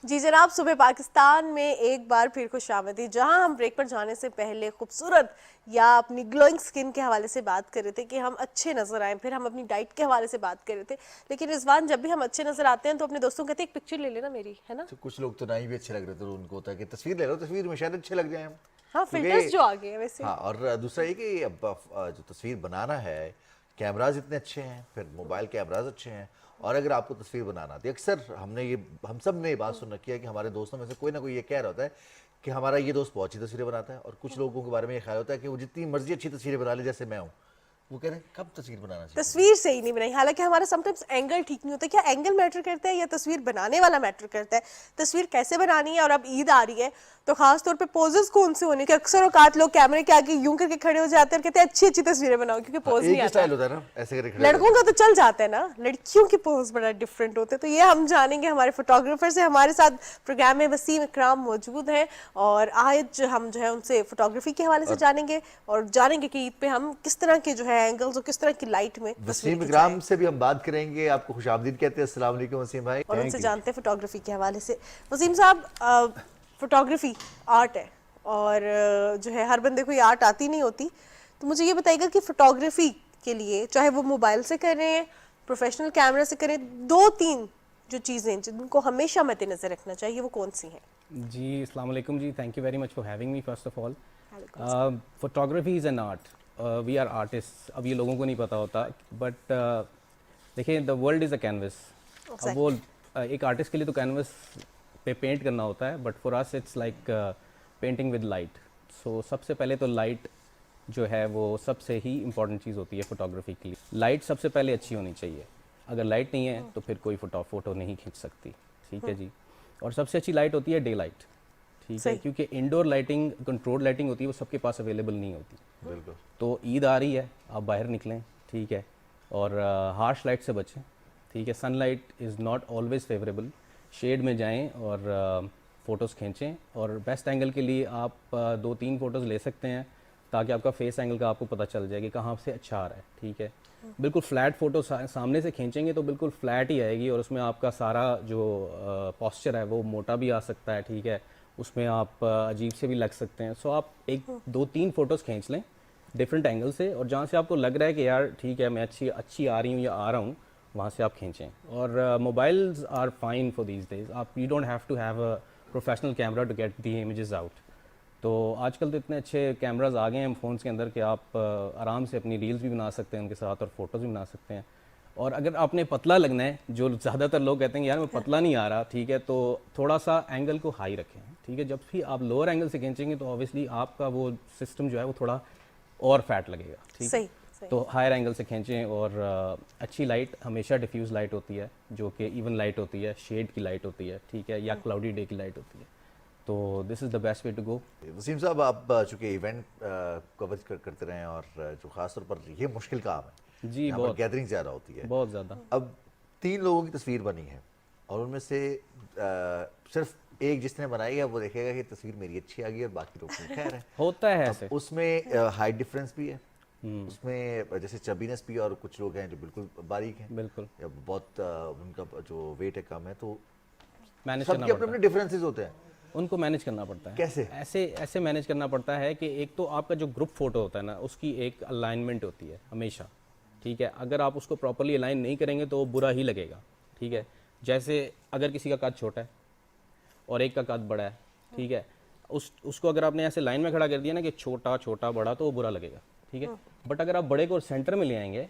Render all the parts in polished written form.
जी जनाब, सुबह पाकिस्तान में एक बार फिर खुशामदीद। जहां हम ब्रेक पर जाने से पहले खूबसूरत या अपनी ग्लोइंग स्किन के हवाले से बात कर रहे थे कि हम अच्छे नजर आए, फिर हम अपनी डाइट के हवाले से बात कर रहे थे। लेकिन रिजवान, जब भी हम अच्छे नजर आते हैं तो अपने दोस्तों को कहते हैं एक पिक्चर ले लेना मेरी, है ना। तो कुछ लोग तो नहीं भी अच्छे लग रहे थे, तो उनको होता है कि तस्वीर ले लो, तस्वीर में शायद अच्छे लग जाए हम। हाँ, फिल्टर्स क्योंकि जो आ गए हैं वैसे। हाँ, और दूसरा ये कि अब जो तस्वीर बनाना है, कैमराज इतने अच्छे हैं, फिर मोबाइल कैमराज अच्छे हैं, और अगर आपको तस्वीर बनाना तो अक्सर हम सब ने ये बात सुन रखी है कि हमारे दोस्तों में से कोई ना कोई ये कह रहा होता है कि हमारा ये दोस्त बहुत अच्छी तस्वीरें बनाता है, और कुछ लोगों के बारे में ये ख्याल होता है कि वो जितनी मर्जी अच्छी तस्वीरें बना ले, जैसे मैं हूँ, वो कह रहे हैं कब तस्वीर बनाना चाहिए। तस्वीर सही नहीं बनाई, हालांकि हमारा समटाइम्स एंगल ठीक नहीं होता। क्या एंगल मैटर करता है या तस्वीर बनाने वाला मैटर करता है? तस्वीर कैसे बनानी है, और अब ईद आ रही है तो खास तौर पे पोजेस कौन से होने के। अक्सर औकात लोग कैमरे के आगे यूं करके खड़े हो जाते हैं और कहते हैं अच्छी अच्छी तस्वीरें बनाओ, क्योंकि पोज एक नहीं ही आता। स्टाइल होता है ना, ऐसे करके खड़े लड़कों रहते का तो चल जाता है ना, लड़कियों के पोज बड़ा डिफरेंट होते हैं। तो ये हम जानेंगे हमारे फोटोग्राफर से। हमारे साथ प्रोग्राम में वसीम इकराम मौजूद हैं, और आज हम जो है उनसे फोटोग्राफी के हवाले से जानेंगे, और जानेंगे कि ईद पे हम किस तरह के जो है एंगल्स और किस तरह की लाइट में वसीम इकराम से भी हम बात करेंगे। आपको खुशामदीद कहते हैं। अस्सलाम वालेकुम वसीम भाई। और उनसे जानते हैं फोटोग्राफी के हवाले से। वसीम साहब, फोटोग्राफी आर्ट है, और जो है हर बंदे को ये आर्ट आती नहीं होती। तो मुझे ये बताइएगा कि फोटोग्राफी के लिए, चाहे वो मोबाइल से कर रहे हैं, प्रोफेशनल कैमरा से करें, दो तीन जो चीज़ें जिनको हमेशा मद्देनजर रखना चाहिए वो कौन सी हैं? जी अस्सलाम वालेकुम जी, thank you very much for having me first of all. Photography is an art, we are artist. अब ये लोगों को नहीं पता होता, बट देखिए the world is a canvas. अब वो एक आर्टिस्ट के लिए तो कैनवस पे पेंट करना होता है, but for us it's like painting with light. So सबसे पहले तो लाइट जो है वो सबसे ही इम्पॉर्टेंट चीज़ होती है फोटोग्राफी के लिए। लाइट सबसे पहले अच्छी होनी चाहिए। अगर लाइट नहीं है तो फिर कोई फोटो नहीं खींच सकती, ठीक है जी। और सबसे अच्छी लाइट होती है डे लाइट, ठीक है, क्योंकि इंडोर लाइटिंग, कंट्रोल लाइटिंग होती है, वो सबके पास अवेलेबल नहीं होती। बिल्कुल। तो ईद आ रही है, आप बाहर निकलें, ठीक है, और हार्श लाइट से बचें, ठीक है। Sunlight is not always favourable. Shade में जाएं और फ़ोटोज़ खींचें, और बेस्ट एंगल के लिए आप 2-3 फ़ोटोज़ ले सकते हैं, ताकि आपका फेस एंगल का आपको पता चल जाए कि कहाँ से अच्छा आ रहा है, ठीक है। बिल्कुल फ्लैट फ़ोटो सामने से खींचेंगे तो बिल्कुल फ्लैट ही आएगी, और उसमें आपका सारा जो पॉस्चर है वो मोटा भी आ सकता है, ठीक है। उसमें आप अजीब से भी लग सकते हैं। सो आप 1-2-3 फ़ोटोज़ खींच लें डिफरेंट एंगल से, और जहाँ से आपको लग रहा है कि यार ठीक है मैं अच्छी आ रही हूँ या आ रहा हूँ, वहाँ से आप खींचें। और mobiles are fine for these days. आप you don't have to have a professional camera to get the images out. तो आजकल तो इतने अच्छे कैमराज आ गए हैं फ़ोन्स के अंदर कि आप आराम से अपनी रील्स भी बना सकते हैं उनके साथ, और फ़ोटोज़ भी बना सकते हैं। और अगर आपने पतला लगना है, जो ज़्यादातर लोग कहते हैं यार मैं पतला नहीं आ रहा, ठीक है, तो थोड़ा सा एंगल को हाई रखें, ठीक है। जब भी आप लोअर एंगल से खींचेंगे तो ऑब्वियसली आपका वो सिस्टम जो है वो थोड़ा और फैट लगेगा, ठीक है। तो हायर एंगल से खींचें, और अच्छी लाइट हमेशा डिफ्यूज़ लाइट होती है, जो कि इवन लाइट होती है, शेड की लाइट होती है, ठीक है, या क्लाउडी डे की लाइट होती है। तो this is the best way to go. Wasim साहब, आप चूँकि इवेंट कवर करते रहे हैं, और जो ख़ासतौर पर ये मुश्किल काम है जी, यहाँ पर गैदरिंग ज़्यादा होती है, बहुत ज़्यादा। अब 3 लोगों की तस्वीर बनी है, और उनमें से सिर्फ एक जिसने बनाई है वो देखेगा कि तस्वीर मेरी अच्छी आ गई, और बाकी लोग खैर है। होता है ऐसे। उसमें हाइट डिफरेंस भी है, उसमें जैसे चबीनेस भी है, और कुछ लोग हैं जो बिल्कुल बारीक हैं, बिल्कुल, या बहुत उनका जो वेट है कम है, तो मैनेज करना सबके अपने पड़ता अपने है। डिफरेंसेस होते हैं। उनको मैनेज करना पड़ता है। कैसे? ऐसे मैनेज करना पड़ता है कि एक तो आपका जो ग्रुप फोटो होता है ना, उसकी एक अलाइनमेंट होती है हमेशा, ठीक है। अगर आप उसको प्रॉपर्ली अलाइन नहीं करेंगे तो वो बुरा ही लगेगा, ठीक है। जैसे अगर किसी का कद छोटा है और एक का कद बड़ा है, ठीक है, उसको अगर आपने ऐसे लाइन में खड़ा कर दिया ना कि छोटा छोटा बड़ा, तो वो बुरा लगेगा, ठीक है। बट अगर आप बड़े को सेंटर में ले आएंगे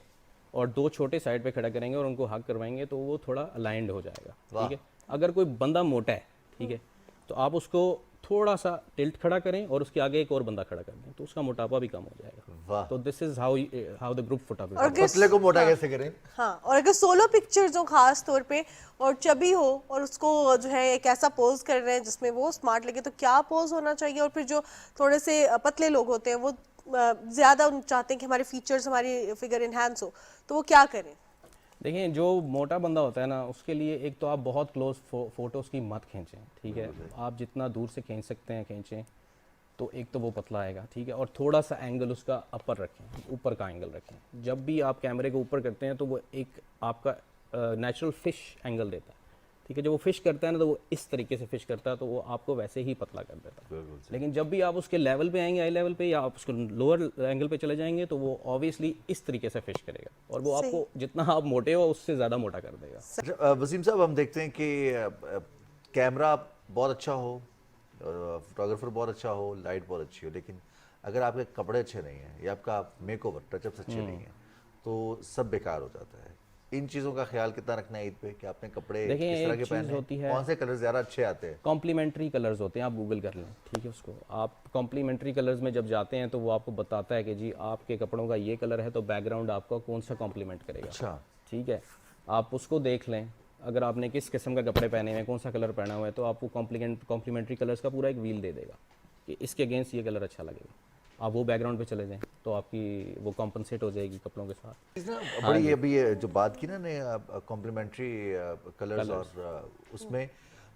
और 2 छोटे साइड पे खड़ा करेंगे और उनको हक करवाएंगे, तो वो थोड़ा अलाइंड हो जाएगा, ठीक है। अगर कोई बंदा मोटा है, ठीक है, तो आप उसको थोड़ा सा टिल्ट खड़ा करें और उसके आगे एक और बंदा खड़ा कर दें, तो उसका मोटापा भी कम हो जाएगा। तो this is how the group photography. पतले को मोटा कैसे करें? हाँ, और अगर सोलो पिक्चर्स हो खास तौर पे, और चबी हो, और उसको जो है एक ऐसा पोज कर रहे हैं जिसमें वो स्मार्ट लगे, तो क्या पोज होना चाहिए? और फिर जो थोड़े से पतले लोग होते हैं वो ज़्यादा चाहते हैं कि हमारे फीचर्स, हमारी फिगर इन्हांस हो, तो वो क्या करें? देखिए, जो मोटा बंदा होता है ना, उसके लिए एक तो आप बहुत क्लोज फोटोज़ की मत खींचें, ठीक है। आप जितना दूर से खींच सकते हैं खींचें, तो एक तो वो पतला आएगा, ठीक है। और थोड़ा सा एंगल उसका अपर रखें, ऊपर का एंगल रखें। जब भी आप कैमरे को ऊपर करते हैं तो वो एक आपका नेचुरल फिश एंगल देता है, ठीक है। जब वो फिश करता है ना तो वो इस तरीके से फिश करता है, तो वो आपको वैसे ही पतला कर देता है। लेकिन जब भी आप उसके लेवल पे आएंगे, आई लेवल पे, या आप उसको लोअर एंगल पे चले जाएंगे, तो वो ऑब्वियसली इस तरीके से फिश करेगा, और वो सही। आपको जितना आप मोटे हो उससे ज़्यादा मोटा कर देगा। अच्छा, वसीम साहब, हम देखते हैं कि कैमरा बहुत अच्छा हो, फोटोग्राफर बहुत अच्छा हो, लाइट बहुत अच्छी हो, लेकिन अगर आपके कपड़े अच्छे नहीं हैं या आपका मेकओवर टचअप्स अच्छे नहीं हैं तो सब बेकार हो जाता है। इन चीज़ों का ख्याल कितना रखना है ईद पे कि आपने कपड़े देखिए, किस तरह एक के चीज़ पहने, होती है, कौन से कलर ज़्यादा अच्छे आते हैं? कॉम्प्लीमेंट्री कलर्स होते हैं, आप गूगल कर लें, ठीक है। उसको आप कॉम्प्लीमेंट्री कलर्स में जब जाते हैं तो वो आपको बताता है कि जी आपके कपड़ों का ये कलर है, तो बैकग्राउंड आपका कौन सा कॉम्प्लीमेंट करेगा। अच्छा, ठीक है, आप उसको देख लें। अगर आपने किस किस्म का कपड़े पहने हुए हैं, कौन सा कलर पहना हुआ है, तो आपको कॉम्प्लीमेंट्री कलर्स का पूरा एक व्हील दे देगा कि इसके अगेंस्ट ये कलर अच्छा लगेगा। आप वो बैकग्राउंड पे चले जाएं तो आपकी वो कॉम्पनसेट हो जाएगी कपड़ों के साथ। इसना बड़ी ये अभी ये जो बात की ना ने कॉम्प्लीमेंट्री कलर्स, और उसमें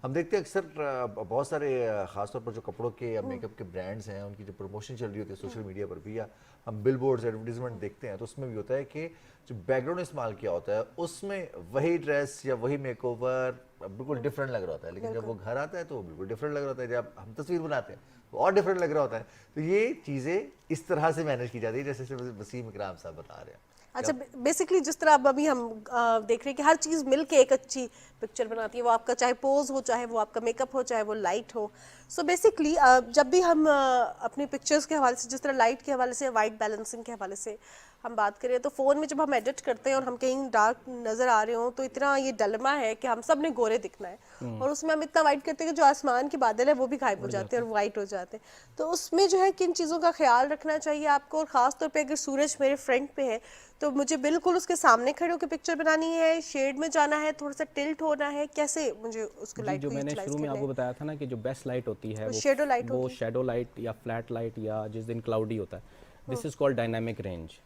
हम देखते हैं अक्सर बहुत सारे खासतौर पर जो कपड़ों के या मेकअप के ब्रांड्स हैं, उनकी जो प्रमोशन चल रही होती है सोशल मीडिया पर भी, या हम बिलबोर्ड्स एडवर्टीजमेंट देखते हैं, तो उसमें भी होता है कि जो बैकग्राउंड इस्तेमाल किया होता है उसमें वही ड्रेस या वही मेकओवर बिल्कुल डिफरेंट लग रहा होता है, लेकिन जब वो घर आता है तो वो बिल्कुल डिफरेंट लग रहा होता है। जब हम तस्वीर बनाते हैं तो और डिफरेंट लग रहा होता है। तो ये चीज़ें इस तरह से मैनेज की जाती है जैसे वसीम इकराम साहब बता रहे हैं। अच्छा, बेसिकली जिस तरह अब अभी हम देख रहे हैं कि हर चीज़ मिलके एक अच्छी पिक्चर बनाती है, वो आपका चाहे पोज हो, चाहे वो आपका मेकअप हो, चाहे वो लाइट हो। सो बेसिकली जब भी हम अपनी पिक्चर्स के हवाले से, जिस तरह लाइट के हवाले से, वाइट बैलेंसिंग के हवाले से हम बात करें, तो फ़ोन में जब हम एडिट करते हैं और हम कहीं डार्क नज़र आ रहे हो तो इतना ये डलमा है कि हम सब ने गोरे दिखना है, और उसमें हम इतना वाइट करते हैं कि जो आसमान के बादल है वो भी गायब हो जाते हैं और वाइट हो जाते हैं। तो उसमें जो है किन चीज़ों का ख्याल रखना चाहिए आपको, और ख़ास तौर पे अगर सूरज मेरे फ्रंट पे है तो मुझे बिल्कुल उसके सामने खड़े होकर पिक्चर बनानी है, शेड में जाना है, थोड़ा सा टिल्ट होना है, कैसे मुझे उसको जी, लाइट जो को मैंने यूटिलाइज शुरू में करना आपको है? बताया था ना कि जो बेस्ट लाइट होती है वो शैडो लाइट वो होगी। शैडो लाइट या फ्लैट लाइट, या जिस दिन क्लाउडी होता है, this is called dynamic range.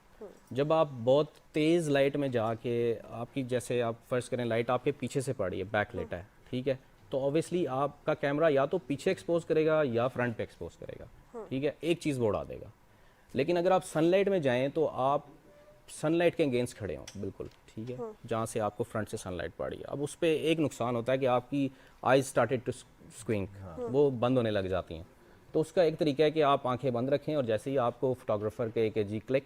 जब आप बहुत तेज़ लाइट में जाके, आपकी जैसे आप फर्स्ट करें लाइट आपके पीछे से पड़ी है, बैक लाइट है, ठीक है, तो ऑब्वियसली आपका कैमरा या तो पीछे एक्सपोज करेगा या फ्रंट पे एक्सपोज करेगा, ठीक है, एक चीज़ वो उड़ा देगा। लेकिन अगर आप सनलाइट में जाएं तो आप सनलाइट के अगेंस्ट खड़े हों बिल्कुल, ठीक है, जहाँ से आपको फ्रंट से सनलाइट पड़ी है। अब उस पर एक नुकसान होता है कि आपकी आईज स्टार्टेड टू स्क्विंक, वो बंद होने लग जाती हैं। तो उसका एक तरीका है कि आप आंखें बंद रखें, और जैसे ही आपको फोटोग्राफर के कि जी क्लिक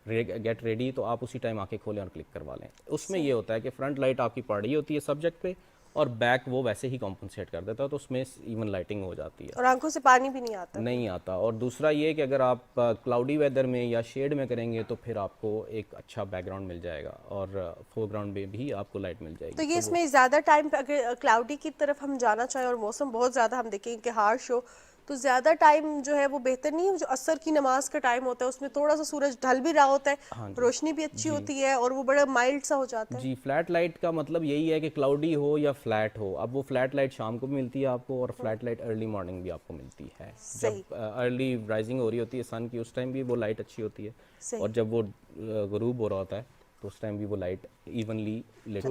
गेट रेडी, तो आप उसी टाइम आंखें खोलें और क्लिक करवा लें। उसमें ये होता है कि फ्रंट लाइट आपकी पड़ रही होती है सब्जेक्ट पे, और बैक वो वैसे ही कॉम्पनसेट कर देता है, तो उसमें इवन लाइटिंग हो जाती है, और आंखों से पानी भी नहीं आता। नहीं आता। और दूसरा ये कि अगर आप क्लाउडी वेदर में या शेड में करेंगे तो फिर आपको एक अच्छा बैकग्राउंड मिल जाएगा, और फोरग्राउंड में भी आपको लाइट मिल जाएगी। तो ये इसमें ज़्यादा टाइम अगर क्लाउडी की तरफ हम जाना चाहें और मौसम बहुत ज़्यादा हम देखें कि हार्श हो, तो ज़्यादा टाइम जो है वो बेहतर नहीं है? जो असर की नमाज का टाइम होता है उसमें थोड़ा सा सूरज ढल भी रहा होता है, हाँ जी, रोशनी भी अच्छी होती है और वो बड़ा माइल्ड सा हो जाता है। जी, फ्लैट लाइट का मतलब यही है कि क्लाउडी हो या फ्लैट हो। अब वो फ्लैट लाइट शाम को भी मिलती है आपको, और फ्लैट लाइट अर्ली मॉर्निंग भी आपको मिलती है। सही। जब अर्ली राइजिंग हो रही होती है सन की, उस टाइम भी वो लाइट अच्छी होती है, सही। और जब वो गरूब हो रहा होता है तो उस टाइम भी वो लाइट इवनली लेट